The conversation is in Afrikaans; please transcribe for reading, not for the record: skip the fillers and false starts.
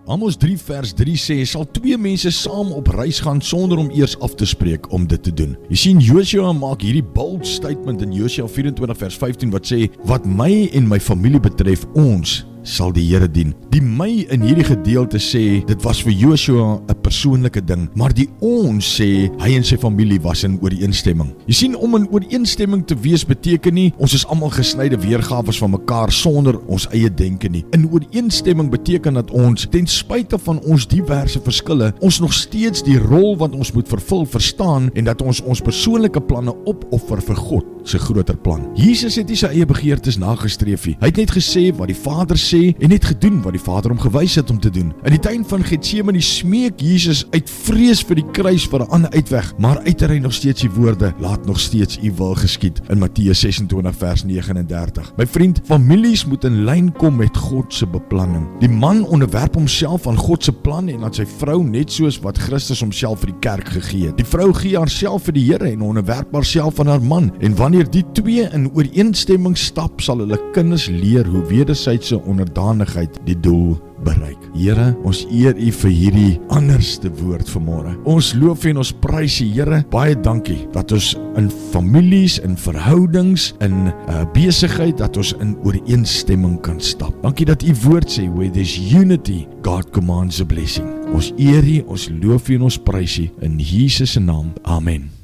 Amos 3 vers 3 sê, sal twee mense saam op reis gaan sonder om eers af te spreek om dit te doen. Jy sien, Joshua maak hierdie bold statement in Joshua 24 vers 15 wat sê, wat my en my familie betref, ons sal die Here dien. Die my in hierdie gedeelte sê, dit was vir Joshua 'n persoonlike ding, maar die ons sê, hy en sy familie was in ooreenstemming. Jy sien, om in ooreenstemming te wees beteken nie, ons is almal gesnyde weergawes van mekaar sonder ons eie denke nie. In ooreenstemming beteken dat ons, ten spyte van ons diverse verskille, ons nog steeds die rol wat ons moet vervul verstaan en dat ons ons persoonlike planne opoffer vir God se groter plan. Jesus het nie sy eie begeertes nagestreef nie. Hy het net gesê wat die Vader sê en net gedoen wat die Vader hom gewys het om te doen. In die tuin van Getsemane smeek Jesus uit vrees vir die kruis vir 'n ander uitweg, maar uiter hy nog steeds die woorde, laat nog steeds u wil geskied in Matteus 26 vers 39. My vriend, families moet in lyn kom met God se beplanning. Die man onderwerp homself aan God se plan en aan sy vrou net soos wat Christus homself vir die kerk gegee het. Die vrou gee haarself vir die Here en onderwerp haarself aan haar man. En wanneer die twee in ooreenstemming stap, sal hulle kinders leer hoe wederwysige onderdanigheid die doel bereik. Here, ons eer U vir hierdie anderste woord vanmôre. Ons loof en ons prys U, Here. Baie dankie dat ons in families, in verhoudings, in besigheid, dat ons in ooreenstemming kan stap. Dankie dat U woord sê, where there's unity, God commands a blessing. Ons eer U, ons loof U en ons prys U in Jesus se naam. Amen.